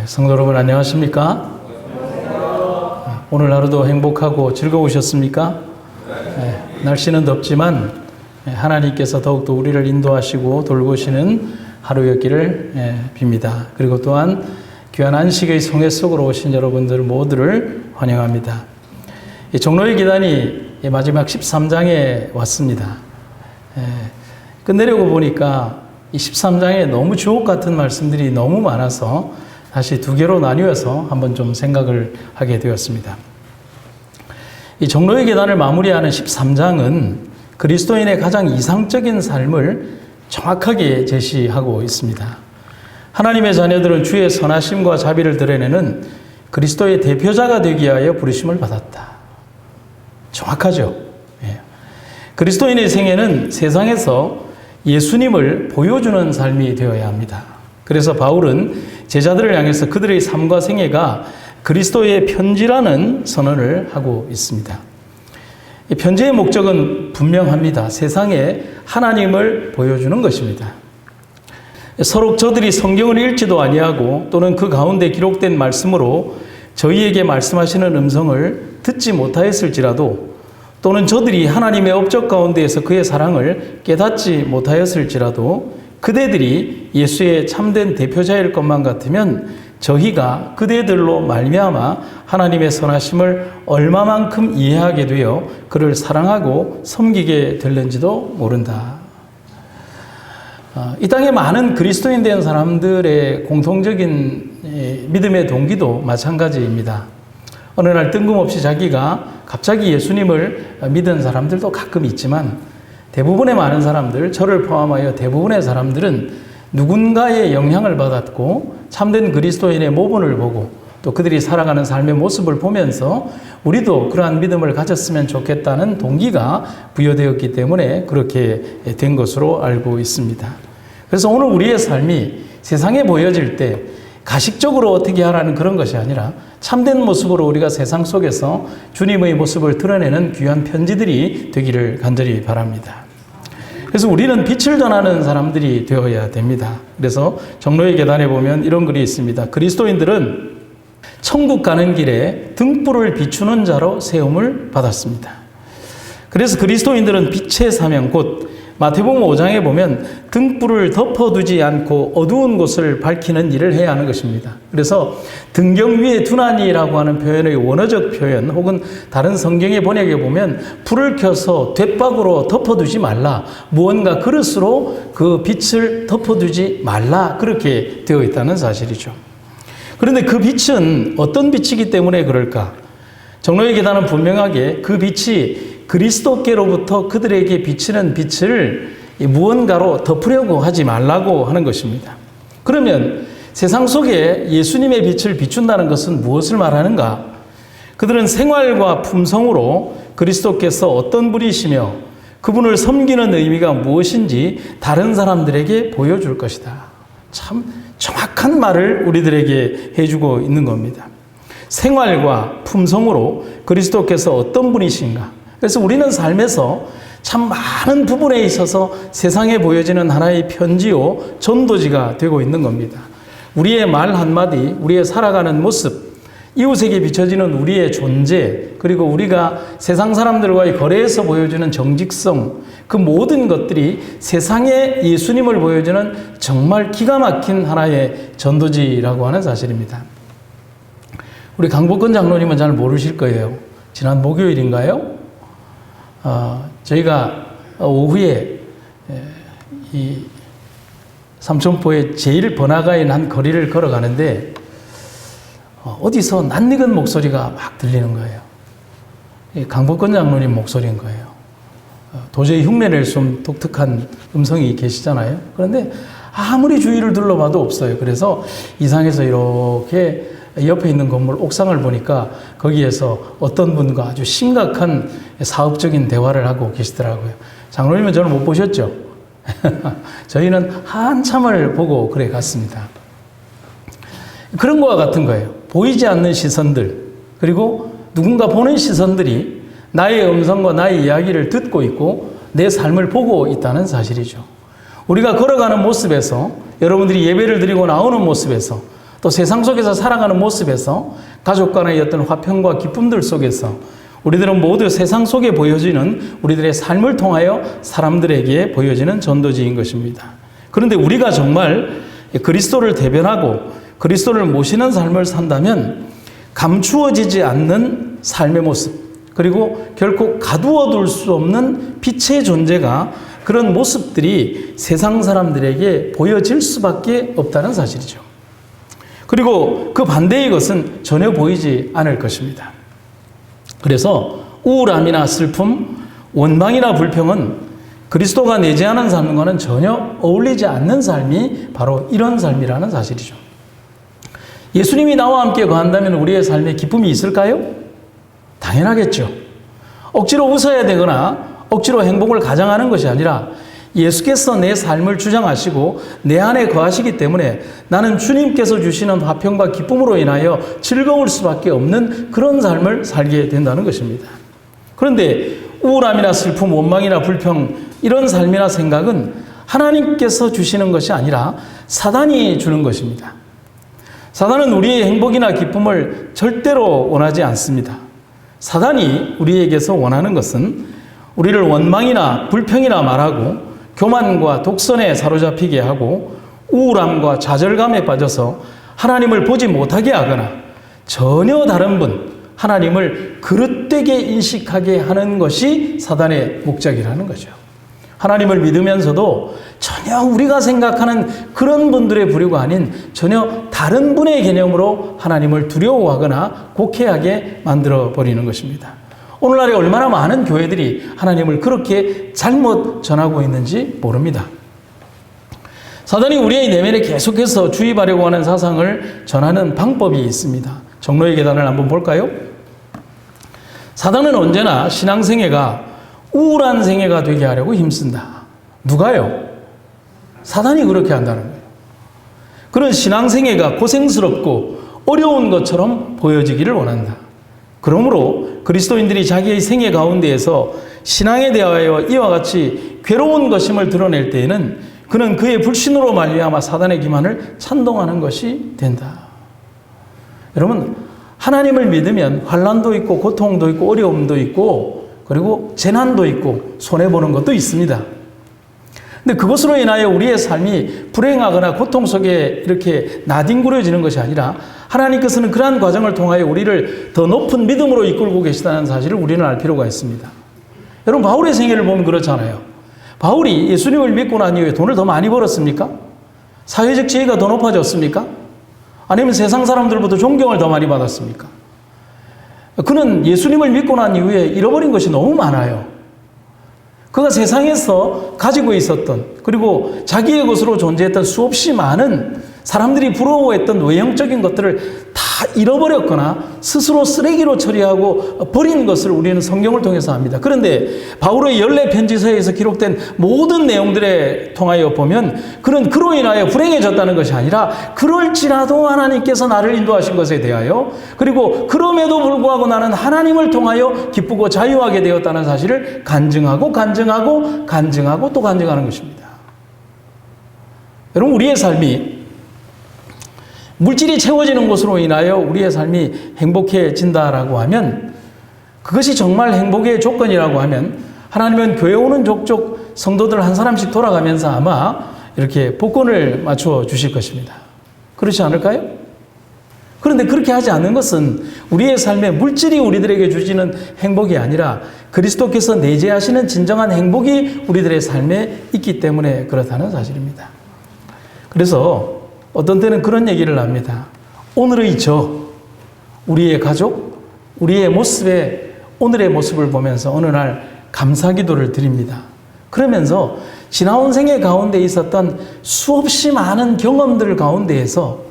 성도 여러분 안녕하십니까? 오늘 하루도 행복하고 즐거우셨습니까? 날씨는 덥지만 하나님께서 더욱더 우리를 인도하시고 돌보시는 하루였기를 빕니다. 그리고 또한 귀한 안식의 성회 속으로 오신 여러분들 모두를 환영합니다. 종로의 계단이 마지막 13장에 왔습니다. 끝내려고 보니까 이 13장에 너무 주옥 같은 말씀들이 너무 많아서 다시 두 개로 나뉘어서 한번 좀 생각을 하게 되었습니다. 이 종로의 계단을 마무리하는 13장은 그리스도인의 가장 이상적인 삶을 정확하게 제시하고 있습니다. 하나님의 자녀들은 주의 선하심과 자비를 드러내는 그리스도의 대표자가 되기 위하여 부르심을 받았다. 정확하죠? 그리스도인의 생애는 세상에서 예수님을 보여주는 삶이 되어야 합니다. 그래서 바울은 제자들을 향해서 그들의 삶과 생애가 그리스도의 편지라는 선언을 하고 있습니다. 이 편지의 목적은 분명합니다. 세상에 하나님을 보여주는 것입니다. 서로 저들이 성경을 읽지도 아니하고 또는 그 가운데 기록된 말씀으로 저희에게 말씀하시는 음성을 듣지 못하였을지라도 또는 저들이 하나님의 업적 가운데에서 그의 사랑을 깨닫지 못하였을지라도 그대들이 예수의 참된 대표자일 것만 같으면 저희가 그대들로 말미암아 하나님의 선하심을 얼마만큼 이해하게 되어 그를 사랑하고 섬기게 될는지도 모른다. 이 땅에 많은 그리스도인 된 사람들의 공통적인 믿음의 동기도 마찬가지입니다. 어느 날 뜬금없이 자기가 갑자기 예수님을 믿은 사람들도 가끔 있지만 대부분의 많은 사람들, 저를 포함하여 대부분의 사람들은 누군가의 영향을 받았고 참된 그리스도인의 모본을 보고 또 그들이 살아가는 삶의 모습을 보면서 우리도 그러한 믿음을 가졌으면 좋겠다는 동기가 부여되었기 때문에 그렇게 된 것으로 알고 있습니다. 그래서 오늘 우리의 삶이 세상에 보여질 때 가식적으로 어떻게 하라는 그런 것이 아니라 참된 모습으로 우리가 세상 속에서 주님의 모습을 드러내는 귀한 편지들이 되기를 간절히 바랍니다. 그래서 우리는 빛을 전하는 사람들이 되어야 됩니다. 그래서 종로의 계단에 보면 이런 글이 있습니다. 그리스도인들은 천국 가는 길에 등불을 비추는 자로 세움을 받았습니다. 그래서 그리스도인들은 빛의 사명 곧 마태복음 5장에 보면 등불을 덮어두지 않고 어두운 곳을 밝히는 일을 해야 하는 것입니다. 그래서 등경 위에 두나니라고 하는 표현의 원어적 표현 혹은 다른 성경의 번역에 보면 불을 켜서 돛박으로 덮어두지 말라, 무언가 그릇으로 그 빛을 덮어두지 말라 그렇게 되어 있다는 사실이죠. 그런데 그 빛은 어떤 빛이기 때문에 그럴까? 종로의 계단은 분명하게 그 빛이 그리스도께로부터 그들에게 비치는 빛을 무언가로 덮으려고 하지 말라고 하는 것입니다. 그러면 세상 속에 예수님의 빛을 비춘다는 것은 무엇을 말하는가? 그들은 생활과 품성으로 그리스도께서 어떤 분이시며 그분을 섬기는 의미가 무엇인지 다른 사람들에게 보여줄 것이다. 참 정확한 말을 우리들에게 해주고 있는 겁니다. 생활과 품성으로 그리스도께서 어떤 분이신가? 그래서 우리는 삶에서 참 많은 부분에 있어서 세상에 보여지는 하나의 편지요, 전도지가 되고 있는 겁니다. 우리의 말 한마디, 우리의 살아가는 모습, 이웃에게 비춰지는 우리의 존재, 그리고 우리가 세상 사람들과의 거래에서 보여주는 정직성, 그 모든 것들이 세상에 예수님을 보여주는 정말 기가 막힌 하나의 전도지라고 하는 사실입니다. 우리 강복근 장로님은 잘 모르실 거예요. 지난 목요일인가요? 저희가 오후에 이 삼천포의 제일 번화가인 한 거리를 걸어가는데 어디서 낯익은 목소리가 막 들리는 거예요. 강복근 장로님 목소리인 거예요. 도저히 흉내낼 수 없는 독특한 음성이 계시잖아요. 그런데 아무리 주위를 둘러봐도 없어요. 그래서 이상해서 이렇게 옆에 있는 건물 옥상을 보니까 거기에서 어떤 분과 아주 심각한 사업적인 대화를 하고 계시더라고요. 장로님은 저를 못 보셨죠? 저희는 한참을 보고 그래 갔습니다. 그런 거와 같은 거예요. 보이지 않는 시선들, 그리고 누군가 보는 시선들이 나의 음성과 나의 이야기를 듣고 있고 내 삶을 보고 있다는 사실이죠. 우리가 걸어가는 모습에서, 여러분들이 예배를 드리고 나오는 모습에서, 또 세상 속에서 살아가는 모습에서 가족 간의 어떤 화평과 기쁨들 속에서 우리들은 모두 세상 속에 보여지는 우리들의 삶을 통하여 사람들에게 보여지는 전도지인 것입니다. 그런데 우리가 정말 그리스도를 대변하고 그리스도를 모시는 삶을 산다면 감추어지지 않는 삶의 모습, 그리고 결코 가두어 둘 수 없는 빛의 존재가, 그런 모습들이 세상 사람들에게 보여질 수밖에 없다는 사실이죠. 그리고 그 반대의 것은 전혀 보이지 않을 것입니다. 그래서 우울함이나 슬픔, 원망이나 불평은 그리스도가 내재하는 삶과는 전혀 어울리지 않는 삶이 바로 이런 삶이라는 사실이죠. 예수님이 나와 함께 거한다면 우리의 삶에 기쁨이 있을까요? 당연하겠죠. 억지로 웃어야 되거나 억지로 행복을 가장하는 것이 아니라 예수께서 내 삶을 주장하시고 내 안에 거하시기 때문에 나는 주님께서 주시는 화평과 기쁨으로 인하여 즐거울 수밖에 없는 그런 삶을 살게 된다는 것입니다. 그런데 우울함이나 슬픔, 원망이나 불평, 이런 삶이나 생각은 하나님께서 주시는 것이 아니라 사단이 주는 것입니다. 사단은 우리의 행복이나 기쁨을 절대로 원하지 않습니다. 사단이 우리에게서 원하는 것은 우리를 원망이나 불평이나 말하고 교만과 독선에 사로잡히게 하고 우울함과 좌절감에 빠져서 하나님을 보지 못하게 하거나 전혀 다른 분, 하나님을 그릇되게 인식하게 하는 것이 사단의 목적이라는 거죠. 하나님을 믿으면서도 전혀 우리가 생각하는 그런 분들의 부류가 아닌 전혀 다른 분의 개념으로 하나님을 두려워하거나 곡해하게 만들어버리는 것입니다. 오늘날에 얼마나 많은 교회들이 하나님을 그렇게 잘못 전하고 있는지 모릅니다. 사단이 우리의 내면에 계속해서 주입하려고 하는 사상을 전하는 방법이 있습니다. 정로의 계단을 한번 볼까요? 사단은 언제나 신앙생애가 우울한 생애가 되게 하려고 힘쓴다. 누가요? 사단이 그렇게 한다는 거예요. 그런 신앙생애가 고생스럽고 어려운 것처럼 보여지기를 원한다. 그러므로 그리스도인들이 자기의 생애 가운데에서 신앙에 대하여 이와 같이 괴로운 것임을 드러낼 때에는 그는 그의 불신으로 말미암아 사단의 기만을 찬동하는 것이 된다. 여러분, 하나님을 믿으면 환난도 있고 고통도 있고 어려움도 있고 그리고 재난도 있고 손해보는 것도 있습니다. 근데 그것으로 인하여 우리의 삶이 불행하거나 고통 속에 이렇게 나뒹구려지는 것이 아니라 하나님께서는 그러한 과정을 통하여 우리를 더 높은 믿음으로 이끌고 계시다는 사실을 우리는 알 필요가 있습니다. 여러분, 바울의 생애를 보면 그렇잖아요. 바울이 예수님을 믿고 난 이후에 돈을 더 많이 벌었습니까? 사회적 지위가 더 높아졌습니까? 아니면 세상 사람들보다 존경을 더 많이 받았습니까? 그는 예수님을 믿고 난 이후에 잃어버린 것이 너무 많아요. 그가 세상에서 가지고 있었던, 그리고 자기의 것으로 존재했던 수없이 많은 사람들이 부러워했던 외형적인 것들을 다 잃어버렸거나 스스로 쓰레기로 처리하고 버린 것을 우리는 성경을 통해서 압니다. 그런데 바울의 14편지서에서 기록된 모든 내용들에 통하여 보면 그는 그로 인하여 불행해졌다는 것이 아니라 그럴지라도 하나님께서 나를 인도하신 것에 대하여, 그리고 그럼에도 불구하고 나는 하나님을 통하여 기쁘고 자유하게 되었다는 사실을 간증하고 또 간증하는 것입니다. 여러분, 우리의 삶이 물질이 채워지는 것으로 인하여 우리의 삶이 행복해진다라고 하면, 그것이 정말 행복의 조건이라고 하면 하나님은 교회 오는 족족 성도들 한 사람씩 돌아가면서 아마 이렇게 복권을 맞춰 주실 것입니다. 그렇지 않을까요? 그런데 그렇게 하지 않는 것은 우리의 삶에 물질이 우리들에게 주시는 행복이 아니라 그리스도께서 내재하시는 진정한 행복이 우리들의 삶에 있기 때문에 그렇다는 사실입니다. 그래서 어떤 때는 그런 얘기를 합니다. 오늘의 우리의 가족, 우리의 모습에 오늘의 모습을 보면서 어느 날 감사기도를 드립니다. 그러면서 지나온 생애 가운데 있었던 수없이 많은 경험들 가운데에서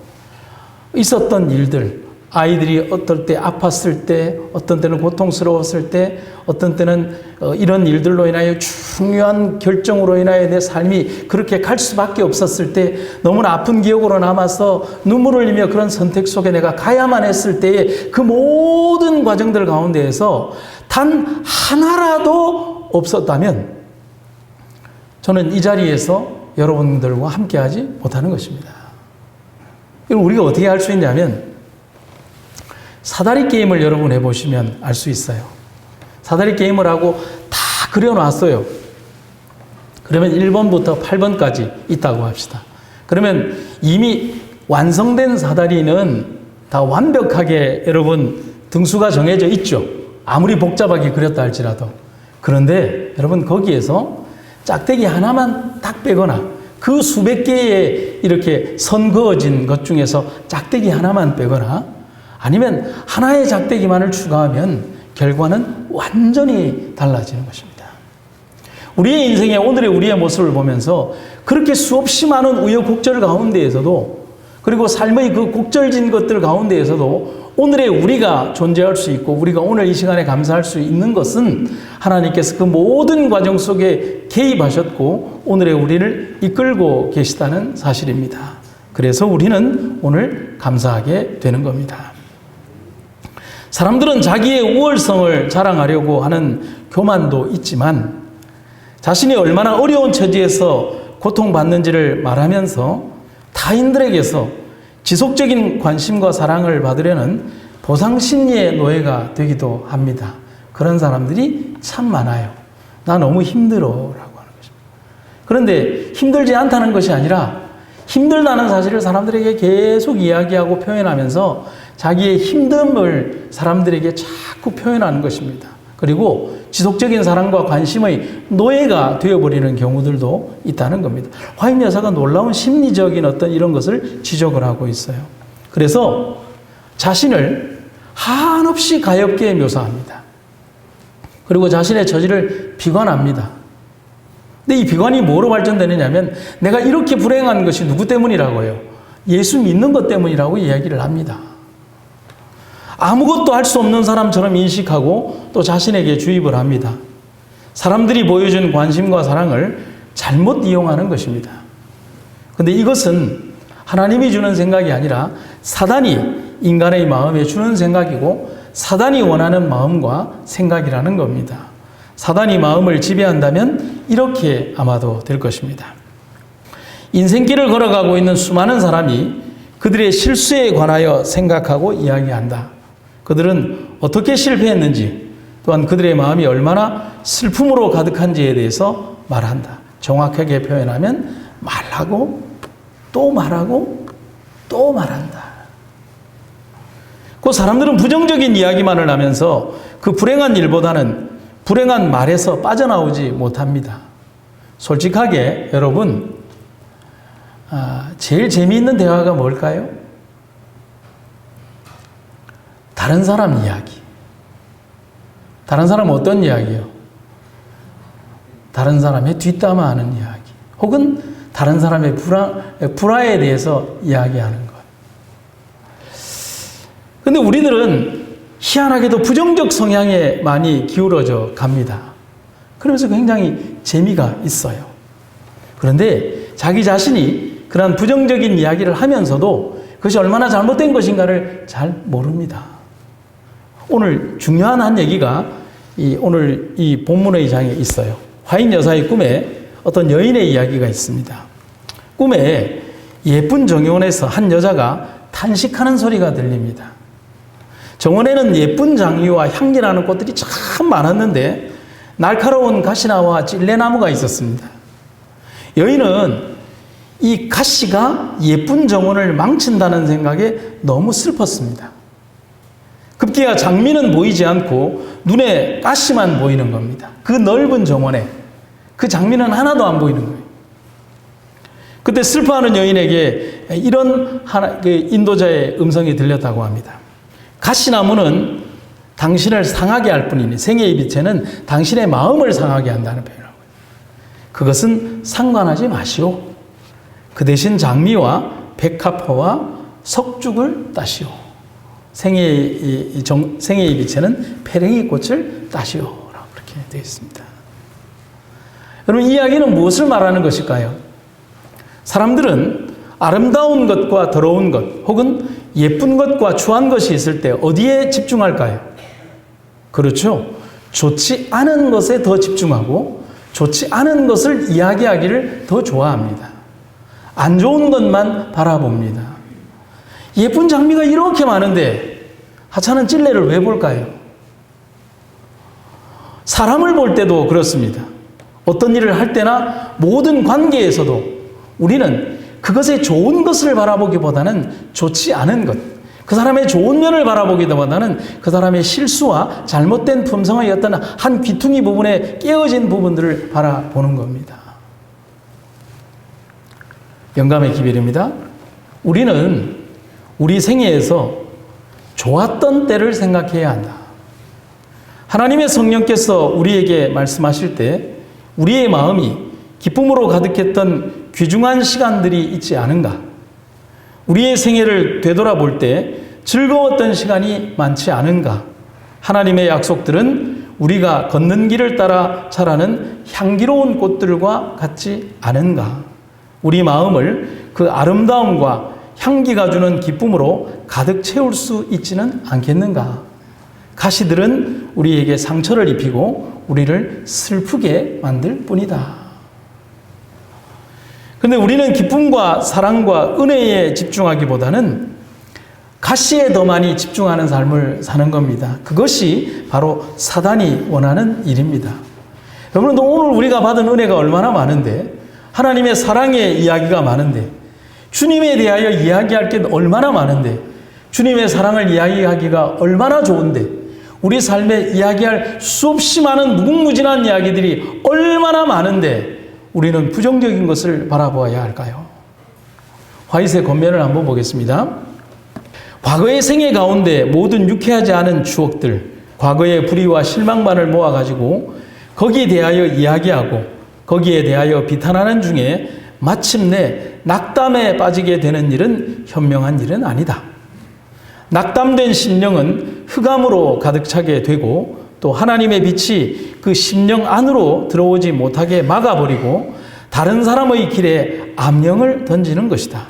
있었던 일들, 아이들이 어떨 때 아팠을 때, 어떤 때는 고통스러웠을 때, 어떤 때는 이런 일들로 인하여 중요한 결정으로 인하여 내 삶이 그렇게 갈 수밖에 없었을 때, 너무나 아픈 기억으로 남아서 눈물을 흘리며 그런 선택 속에 내가 가야만 했을 때의 그 모든 과정들 가운데에서 단 하나라도 없었다면 저는 이 자리에서 여러분들과 함께하지 못하는 것입니다. 이걸 우리가 어떻게 알 수 있냐면 사다리 게임을 여러분 해보시면 알 수 있어요. 사다리 게임을 하고 다 그려놨어요. 그러면 1번부터 8번까지 있다고 합시다. 그러면 이미 완성된 사다리는 다 완벽하게 여러분 등수가 정해져 있죠. 아무리 복잡하게 그렸다 할지라도. 그런데 여러분 거기에서 짝대기 하나만 딱 빼거나 그 수백 개의 이렇게 선 그어진 것 중에서 짝대기 하나만 빼거나 아니면 하나의 짝대기만을 추가하면 결과는 완전히 달라지는 것입니다. 우리의 인생에 오늘의 우리의 모습을 보면서 그렇게 수없이 많은 우여곡절 가운데에서도 그리고 삶의 그 곡절진 것들 가운데에서도 오늘의 우리가 존재할 수 있고 우리가 오늘 이 시간에 감사할 수 있는 것은 하나님께서 그 모든 과정 속에 개입하셨고 오늘의 우리를 이끌고 계시다는 사실입니다. 그래서 우리는 오늘 감사하게 되는 겁니다. 사람들은 자기의 우월성을 자랑하려고 하는 교만도 있지만 자신이 얼마나 어려운 처지에서 고통받는지를 말하면서 타인들에게서 지속적인 관심과 사랑을 받으려는 보상심리의 노예가 되기도 합니다. 그런 사람들이 참 많아요. 나 너무 힘들어 라고 하는 것입니다. 그런데 힘들지 않다는 것이 아니라 힘들다는 사실을 사람들에게 계속 이야기하고 표현하면서 자기의 힘듦을 사람들에게 자꾸 표현하는 것입니다. 그리고 지속적인 사랑과 관심의 노예가 되어버리는 경우들도 있다는 겁니다. 화임 여사가 놀라운 심리적인 어떤 이런 것을 지적을 하고 있어요. 그래서 자신을 한없이 가엾게 묘사합니다. 그리고 자신의 처지를 비관합니다. 근데 이 비관이 뭐로 발전되느냐면 내가 이렇게 불행한 것이 누구 때문이라고요? 예수 믿는 것 때문이라고 이야기를 합니다. 아무것도 할 수 없는 사람처럼 인식하고 또 자신에게 주입을 합니다. 사람들이 보여준 관심과 사랑을 잘못 이용하는 것입니다. 그런데 이것은 하나님이 주는 생각이 아니라 사단이 인간의 마음에 주는 생각이고 사단이 원하는 마음과 생각이라는 겁니다. 사단이 마음을 지배한다면 이렇게 아마도 될 것입니다. 인생길을 걸어가고 있는 수많은 사람이 그들의 실수에 관하여 생각하고 이야기한다. 그들은 어떻게 실패했는지 또한 그들의 마음이 얼마나 슬픔으로 가득한지에 대해서 말한다. 정확하게 표현하면 말하고 또 말하고 또 말한다. 그 사람들은 부정적인 이야기만을 하면서 그 불행한 일보다는 불행한 말에서 빠져나오지 못합니다. 솔직하게 여러분 제일 재미있는 대화가 뭘까요? 다른 사람 이야기. 다른 사람은 어떤 이야기요? 다른 사람의 뒷담화하는 이야기. 혹은 다른 사람의 불화에 대해서 이야기하는 것. 그런데 우리들은 희한하게도 부정적 성향에 많이 기울어져 갑니다. 그러면서 굉장히 재미가 있어요. 그런데 자기 자신이 그런 부정적인 이야기를 하면서도 그것이 얼마나 잘못된 것인가를 잘 모릅니다. 오늘 중요한 한 얘기가 오늘 이 본문의 장에 있어요. 화인 여사의 꿈에 어떤 여인의 이야기가 있습니다. 꿈에 예쁜 정원에서 한 여자가 탄식하는 소리가 들립니다. 정원에는 예쁜 장미와 향기나는 꽃들이 참 많았는데 날카로운 가시나무와 찔레나무가 있었습니다. 여인은 이 가시가 예쁜 정원을 망친다는 생각에 너무 슬펐습니다. 급기야 장미는 보이지 않고 눈에 가시만 보이는 겁니다. 그 넓은 정원에 그 장미는 하나도 안 보이는 거예요. 그때 슬퍼하는 여인에게 이런 인도자의 음성이 들렸다고 합니다. 가시나무는 당신을 상하게 할 뿐이니 생애의 빛에는 당신의 마음을 상하게 한다는 표현이라고요. 그것은 상관하지 마시오. 그 대신 장미와 백합화와 석죽을 따시오. 생애의 빛에는 페랭이 꽃을 따시오. 라고 그렇게 되어 있습니다. 여러분, 이 이야기는 무엇을 말하는 것일까요? 사람들은 아름다운 것과 더러운 것, 혹은 예쁜 것과 추한 것이 있을 때 어디에 집중할까요? 그렇죠. 좋지 않은 것에 더 집중하고 좋지 않은 것을 이야기하기를 더 좋아합니다. 안 좋은 것만 바라봅니다. 예쁜 장미가 이렇게 많은데 하찮은 찔레를 왜 볼까요? 사람을 볼 때도 그렇습니다. 어떤 일을 할 때나 모든 관계에서도 우리는 그것의 좋은 것을 바라보기보다는 좋지 않은 것, 그 사람의 좋은 면을 바라보기보다는 그 사람의 실수와 잘못된 품성의 어떤 한 귀퉁이 부분에 깨어진 부분들을 바라보는 겁니다. 영감의 기별입니다. 우리는 우리 생애에서 좋았던 때를 생각해야 한다. 하나님의 성령께서 우리에게 말씀하실 때 우리의 마음이 기쁨으로 가득했던 귀중한 시간들이 있지 않은가? 우리의 생애를 되돌아볼 때 즐거웠던 시간이 많지 않은가? 하나님의 약속들은 우리가 걷는 길을 따라 자라는 향기로운 꽃들과 같지 않은가? 우리 마음을 그 아름다움과 향기가 주는 기쁨으로 가득 채울 수 있지는 않겠는가? 가시들은 우리에게 상처를 입히고 우리를 슬프게 만들 뿐이다. 그런데 우리는 기쁨과 사랑과 은혜에 집중하기보다는 가시에 더 많이 집중하는 삶을 사는 겁니다. 그것이 바로 사단이 원하는 일입니다. 여러분, 오늘 우리가 받은 은혜가 얼마나 많은데, 하나님의 사랑의 이야기가 많은데, 주님에 대하여 이야기할 게 얼마나 많은데, 주님의 사랑을 이야기하기가 얼마나 좋은데, 우리 삶에 이야기할 수없이 많은 무궁무진한 이야기들이 얼마나 많은데 우리는 부정적인 것을 바라보아야 할까요? 화이트의 권면을 한번 보겠습니다. 과거의 생애 가운데 모든 유쾌하지 않은 추억들, 과거의 불의와 실망만을 모아가지고 거기에 대하여 이야기하고 거기에 대하여 비탄하는 중에 마침내 낙담에 빠지게 되는 일은 현명한 일은 아니다. 낙담된 심령은 흑암으로 가득 차게 되고 또 하나님의 빛이 그 심령 안으로 들어오지 못하게 막아버리고 다른 사람의 길에 암령을 던지는 것이다.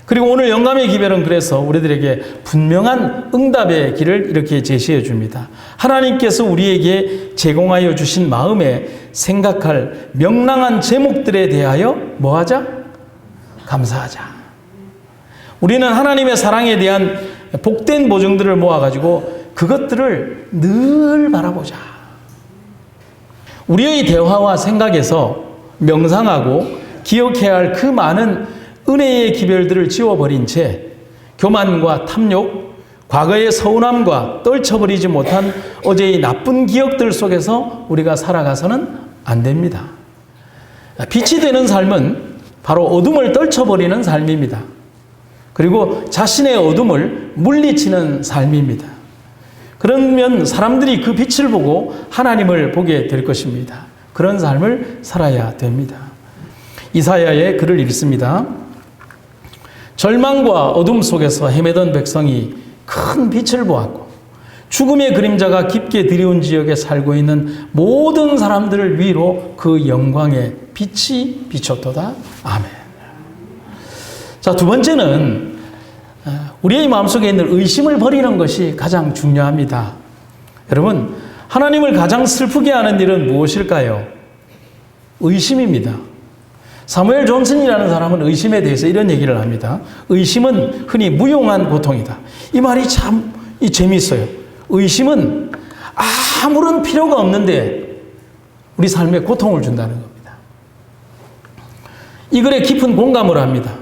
그리고 오늘 영감의 기별은 그래서 우리들에게 분명한 응답의 길을 이렇게 제시해 줍니다. 하나님께서 우리에게 제공하여 주신 마음에 생각할 명랑한 제목들에 대하여 뭐하자? 감사하자. 우리는 하나님의 사랑에 대한 복된 보증들을 모아가지고 그것들을 늘 바라보자. 우리의 대화와 생각에서 명상하고 기억해야 할 그 많은 은혜의 기별들을 지워버린 채 교만과 탐욕, 과거의 서운함과 떨쳐버리지 못한 어제의 나쁜 기억들 속에서 우리가 살아가서는 안 됩니다. 빛이 되는 삶은 바로 어둠을 떨쳐버리는 삶입니다. 그리고 자신의 어둠을 물리치는 삶입니다. 그러면 사람들이 그 빛을 보고 하나님을 보게 될 것입니다. 그런 삶을 살아야 됩니다. 이사야의 글을 읽습니다. 절망과 어둠 속에서 헤매던 백성이 큰 빛을 보았고 죽음의 그림자가 깊게 들여온 지역에 살고 있는 모든 사람들을 위로 그 영광의 빛이 비쳤도다. 아멘. 자, 두 번째는 우리의 마음속에 있는 의심을 버리는 것이 가장 중요합니다. 여러분, 하나님을 가장 슬프게 하는 일은 무엇일까요? 의심입니다. 사무엘 존슨이라는 사람은 의심에 대해서 이런 얘기를 합니다. 의심은 흔히 무용한 고통이다. 이 말이 참 재미있어요. 의심은 아무런 필요가 없는데 우리 삶에 고통을 준다는 겁니다. 이 글에 깊은 공감을 합니다.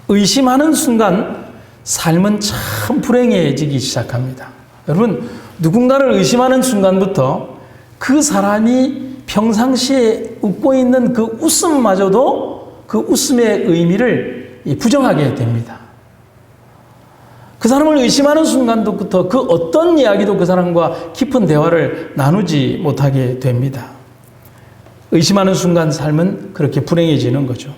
의심하는 순간 삶은 참 불행해지기 시작합니다. 여러분, 누군가를 의심하는 순간부터 그 사람이 평상시에 웃고 있는 그 웃음마저도 그 웃음의 의미를 부정하게 됩니다. 그 사람을 의심하는 순간부터 그 어떤 이야기도 그 사람과 깊은 대화를 나누지 못하게 됩니다. 의심하는 순간 삶은 그렇게 불행해지는 거죠.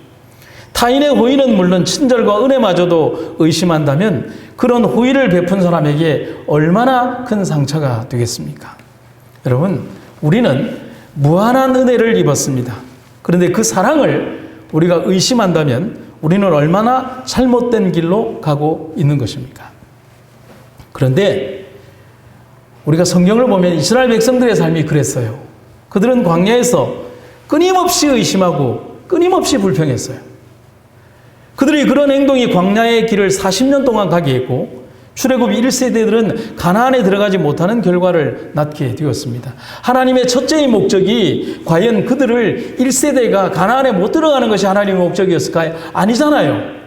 타인의 호의는 물론 친절과 은혜마저도 의심한다면 그런 호의를 베푼 사람에게 얼마나 큰 상처가 되겠습니까? 여러분, 우리는 무한한 은혜를 입었습니다. 그런데 그 사랑을 우리가 의심한다면 우리는 얼마나 잘못된 길로 가고 있는 것입니까? 그런데 우리가 성경을 보면 이스라엘 백성들의 삶이 그랬어요. 그들은 광야에서 끊임없이 의심하고 끊임없이 불평했어요. 그들의 그런 행동이 광야의 길을 40년 동안 가게 했고 출애굽 1세대들은 가나안에 들어가지 못하는 결과를 낳게 되었습니다. 하나님의 첫째의 목적이 과연 그들을 1세대가 가나안에 못 들어가는 것이 하나님의 목적이었을까요? 아니잖아요.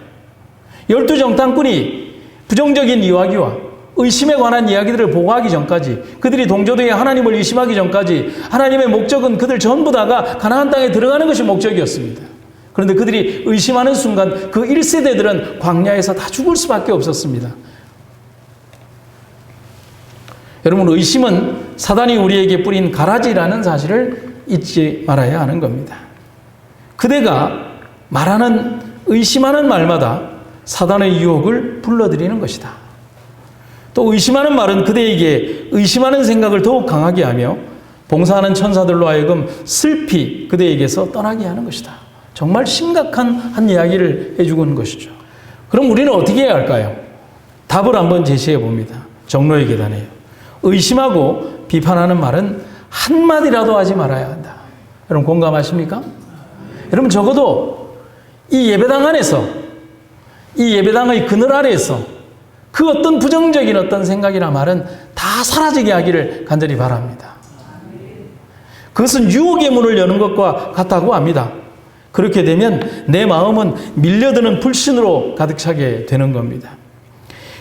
12정탐꾼이 부정적인 이야기와 의심에 관한 이야기들을 보고하기 전까지, 그들이 동조되어 하나님을 의심하기 전까지 하나님의 목적은 그들 전부 다가 가나안 땅에 들어가는 것이 목적이었습니다. 그런데 그들이 의심하는 순간 그 1세대들은 광야에서 다 죽을 수밖에 없었습니다. 여러분, 의심은 사단이 우리에게 뿌린 가라지라는 사실을 잊지 말아야 하는 겁니다. 그대가 말하는, 의심하는 말마다 사단의 유혹을 불러들이는 것이다. 또 의심하는 말은 그대에게 의심하는 생각을 더욱 강하게 하며 봉사하는 천사들로 하여금 슬피 그대에게서 떠나게 하는 것이다. 정말 심각한 한 이야기를 해주고 있는 것이죠. 그럼 우리는 어떻게 해야 할까요? 답을 한번 제시해 봅니다. 정로의 계단에요. 의심하고 비판하는 말은 한마디라도 하지 말아야 한다. 여러분 공감하십니까? 여러분 적어도 이 예배당 안에서, 이 예배당의 그늘 아래에서 그 어떤 부정적인 어떤 생각이나 말은 다 사라지게 하기를 간절히 바랍니다. 그것은 유혹의 문을 여는 것과 같다고 합니다. 그렇게 되면 내 마음은 밀려드는 불신으로 가득 차게 되는 겁니다.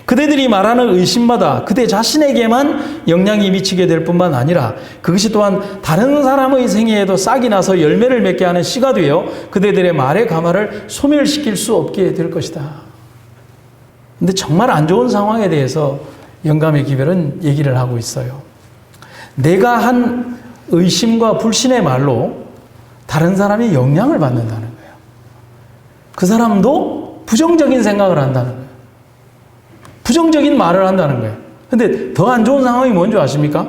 그대들이 말하는 의심마다 그대 자신에게만 영향이 미치게 될 뿐만 아니라 그것이 또한 다른 사람의 생애에도 싹이 나서 열매를 맺게 하는 씨가 되어 그대들의 말의 가마를 소멸시킬 수 없게 될 것이다. 근데 정말 안 좋은 상황에 대해서 영감의 기별은 얘기를 하고 있어요. 내가 한 의심과 불신의 말로 다른 사람이 영향을 받는다는 거예요. 그 사람도 부정적인 생각을 한다는 거예요. 부정적인 말을 한다는 거예요. 근데 더 안 좋은 상황이 뭔지 아십니까?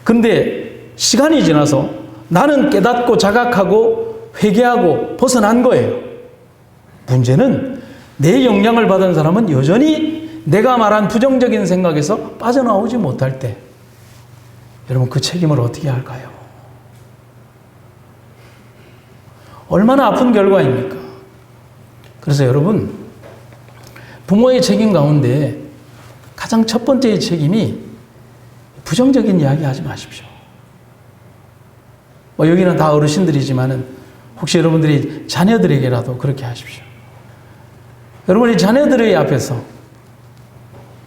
근데 시간이 지나서 나는 깨닫고 자각하고 회개하고 벗어난 거예요. 문제는 내 영향을 받은 사람은 여전히 내가 말한 부정적인 생각에서 빠져나오지 못할 때 여러분 그 책임을 어떻게 할까요? 얼마나 아픈 결과입니까? 그래서 여러분 부모의 책임 가운데 가장 첫 번째의 책임이 부정적인 이야기 하지 마십시오. 여기는 다 어르신들이지만은 혹시 여러분들이 자녀들에게라도 그렇게 하십시오. 여러분이 자녀들의 앞에서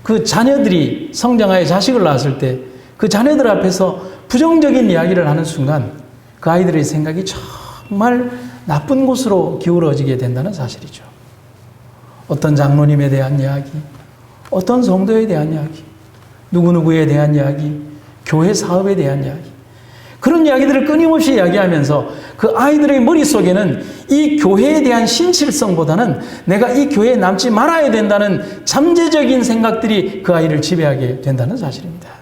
그 자녀들이 성장하여 자식을 낳았을 때 그 자녀들 앞에서 부정적인 이야기를 하는 순간 그 아이들의 생각이 정말 나쁜 곳으로 기울어지게 된다는 사실이죠. 어떤 장로님에 대한 이야기, 어떤 성도에 대한 이야기, 누구누구에 대한 이야기, 교회 사업에 대한 이야기, 그런 이야기들을 끊임없이 이야기하면서 그 아이들의 머릿속에는 이 교회에 대한 신실성보다는 내가 이 교회에 남지 말아야 된다는 잠재적인 생각들이 그 아이를 지배하게 된다는 사실입니다.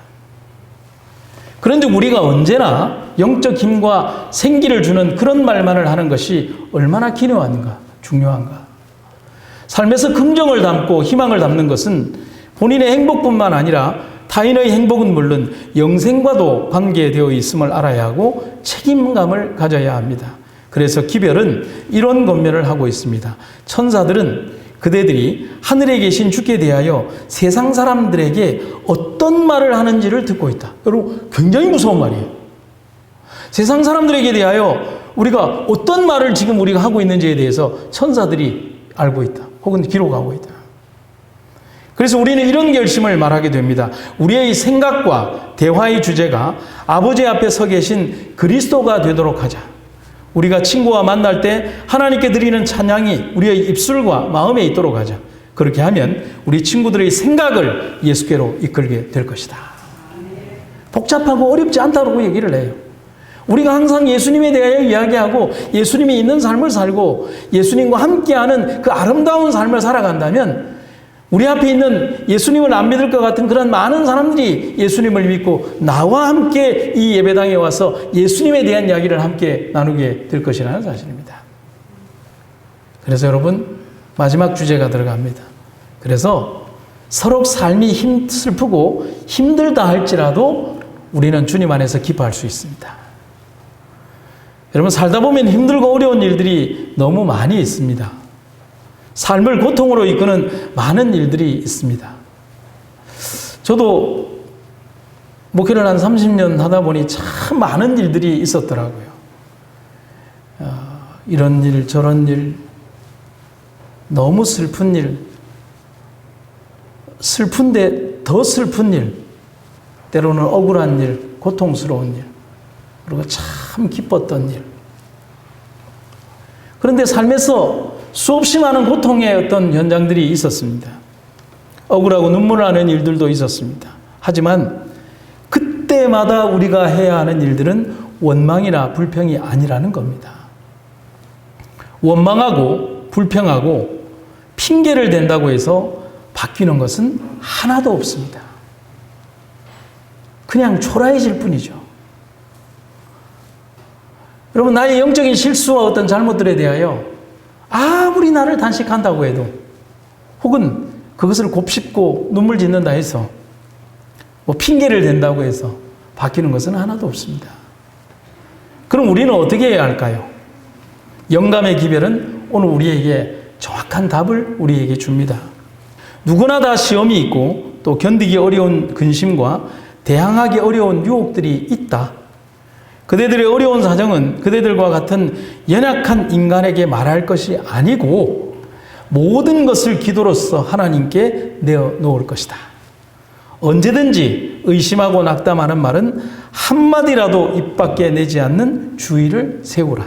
그런데 우리가 언제나 영적 힘과 생기를 주는 그런 말만을 하는 것이 얼마나 기묘한가, 중요한가. 삶에서 긍정을 담고 희망을 담는 것은 본인의 행복뿐만 아니라 타인의 행복은 물론 영생과도 관계되어 있음을 알아야 하고 책임감을 가져야 합니다. 그래서 기별은 이런 권면을 하고 있습니다. 천사들은 그대들이 하늘에 계신 주께 대하여 세상 사람들에게 어떤 말을 하는지를 듣고 있다. 여러분 굉장히 무서운 말이에요. 세상 사람들에게 대하여 우리가 어떤 말을 지금 우리가 하고 있는지에 대해서 천사들이 알고 있다. 혹은 기록하고 있다. 그래서 우리는 이런 결심을 말하게 됩니다. 우리의 생각과 대화의 주제가 아버지 앞에 서 계신 그리스도가 되도록 하자. 우리가 친구와 만날 때 하나님께 드리는 찬양이 우리의 입술과 마음에 있도록 하자. 그렇게 하면 우리 친구들의 생각을 예수께로 이끌게 될 것이다. 복잡하고 어렵지 않다고 얘기를 해요. 우리가 항상 예수님에 대하여 이야기하고 예수님이 있는 삶을 살고 예수님과 함께하는 그 아름다운 삶을 살아간다면 우리 앞에 있는 예수님을 안 믿을 것 같은 그런 많은 사람들이 예수님을 믿고 나와 함께 이 예배당에 와서 예수님에 대한 이야기를 함께 나누게 될 것이라는 사실입니다. 그래서 여러분 마지막 주제가 들어갑니다. 그래서 서로 삶이 슬프고 힘들다 할지라도 우리는 주님 안에서 기뻐할 수 있습니다. 여러분 살다 보면 힘들고 어려운 일들이 너무 많이 있습니다. 삶을 고통으로 이끄는 많은 일들이 있습니다. 저도 목회를 한 30년 하다 보니 참 많은 일들이 있었더라고요. 이런 일, 저런 일, 너무 슬픈 일, 슬픈데 더 슬픈 일, 때로는 억울한 일, 고통스러운 일, 그리고 참 기뻤던 일. 그런데 삶에서 수없이 많은 고통의 어떤 현장들이 있었습니다. 억울하고 눈물 나는 일들도 있었습니다. 하지만 그때마다 우리가 해야 하는 일들은 원망이나 불평이 아니라는 겁니다. 원망하고 불평하고 핑계를 댄다고 해서 바뀌는 것은 하나도 없습니다. 그냥 초라해질 뿐이죠. 여러분, 나의 영적인 실수와 어떤 잘못들에 대하여 아무리 나를 단식한다고 해도, 혹은 그것을 곱씹고 눈물 짓는다 해서, 핑계를 댄다고 해서 바뀌는 것은 하나도 없습니다. 그럼 우리는 어떻게 해야 할까요? 영감의 기별은 오늘 우리에게 정확한 답을 우리에게 줍니다. 누구나 다 시험이 있고 또 견디기 어려운 근심과 대항하기 어려운 유혹들이 있다. 그대들의 어려운 사정은 그대들과 같은 연약한 인간에게 말할 것이 아니고 모든 것을 기도로서 하나님께 내어놓을 것이다. 언제든지 의심하고 낙담하는 말은 한마디라도 입 밖에 내지 않는 주의를 세우라.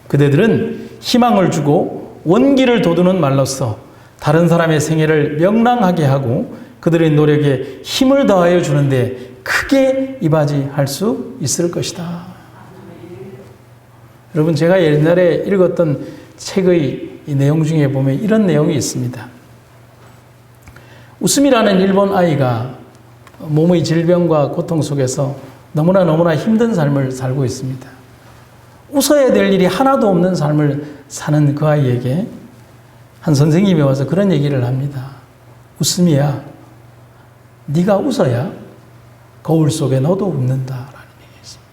그대들은 희망을 주고 원기를 돋우는 말로써 다른 사람의 생애를 명랑하게 하고 그들의 노력에 힘을 더하여 주는데 크게 이바지할 수 있을 것이다. 여러분, 제가 옛날에 읽었던 책의 내용 중에 보면 이런 내용이 있습니다. 웃음이라는 일본 아이가 몸의 질병과 고통 속에서 너무나 힘든 삶을 살고 있습니다. 웃어야 될 일이 하나도 없는 삶을 사는 그 아이에게 한 선생님이 와서 그런 얘기를 합니다. 웃음이야, 네가 웃어야 거울 속에 너도 웃는다라는 얘기였습니다.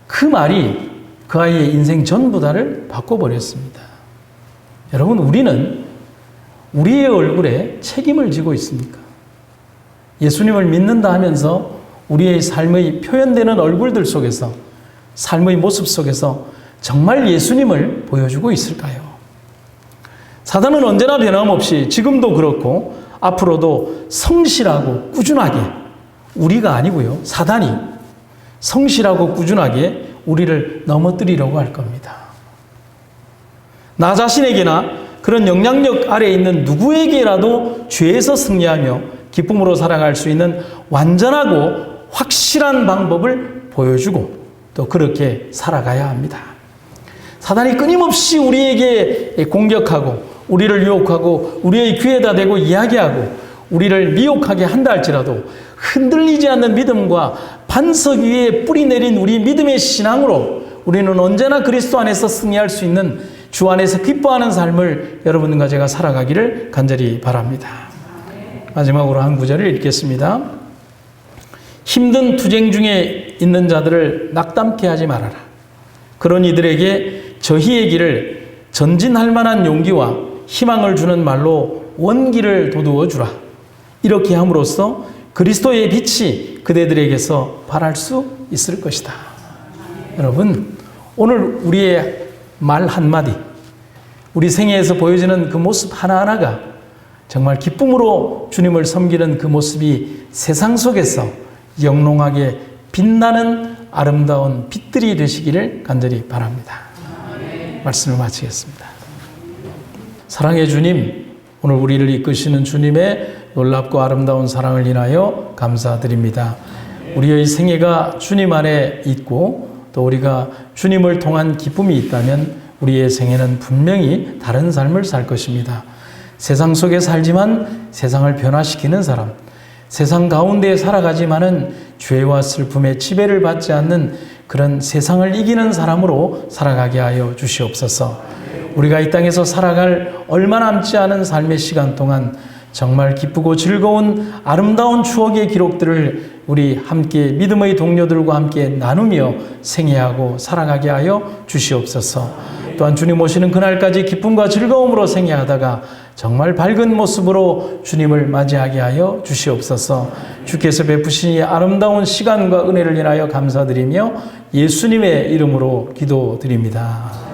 그 말이 그 아이의 인생 전부다를 바꿔버렸습니다. 여러분, 우리는 우리의 얼굴에 책임을 지고 있습니까? 예수님을 믿는다 하면서 우리의 삶의 표현되는 얼굴들 속에서, 삶의 모습 속에서 정말 예수님을 보여주고 있을까요? 사단은 언제나 변함없이 지금도 그렇고 앞으로도 성실하고 꾸준하게, 우리가 아니고요, 사단이 성실하고 꾸준하게 우리를 넘어뜨리려고 할 겁니다. 나 자신에게나 그런 영향력 아래에 있는 누구에게라도 죄에서 승리하며 기쁨으로 살아갈 수 있는 완전하고 확실한 방법을 보여주고 또 그렇게 살아가야 합니다. 사단이 끊임없이 우리에게 공격하고 우리를 유혹하고 우리의 귀에다 대고 이야기하고 우리를 미혹하게 한다 할지라도 흔들리지 않는 믿음과 반석 위에 뿌리 내린 우리 믿음의 신앙으로 우리는 언제나 그리스도 안에서 승리할 수 있는, 주 안에서 기뻐하는 삶을 여러분과 제가 살아가기를 간절히 바랍니다. 마지막으로 한 구절을 읽겠습니다. 힘든 투쟁 중에 있는 자들을 낙담케 하지 말아라. 그런 이들에게 저희의 길을 전진할 만한 용기와 희망을 주는 말로 원기를 돋우어 주라. 이렇게 함으로써 그리스도의 빛이 그대들에게서 발할 수 있을 것이다. 여러분, 오늘 우리의 말 한마디, 우리 생애에서 보여지는 그 모습 하나하나가 정말 기쁨으로 주님을 섬기는 그 모습이 세상 속에서 영롱하게 빛나는 아름다운 빛들이 되시기를 간절히 바랍니다. 말씀을 마치겠습니다. 사랑의 주님, 오늘 우리를 이끄시는 주님의 놀랍고 아름다운 사랑을 인하여 감사드립니다. 우리의 생애가 주님 안에 있고 또 우리가 주님을 통한 기쁨이 있다면 우리의 생애는 분명히 다른 삶을 살 것입니다. 세상 속에 살지만 세상을 변화시키는 사람, 세상 가운데 살아가지만은 죄와 슬픔의 지배를 받지 않는 그런 세상을 이기는 사람으로 살아가게 하여 주시옵소서. 우리가 이 땅에서 살아갈 얼마 남지 않은 삶의 시간 동안 정말 기쁘고 즐거운 아름다운 추억의 기록들을 우리 함께 믿음의 동료들과 함께 나누며 생애하고 살아가게 하여 주시옵소서. 또한 주님 오시는 그날까지 기쁨과 즐거움으로 생애하다가 정말 밝은 모습으로 주님을 맞이하게 하여 주시옵소서. 주께서 베푸신 이 아름다운 시간과 은혜를 인하여 감사드리며 예수님의 이름으로 기도드립니다.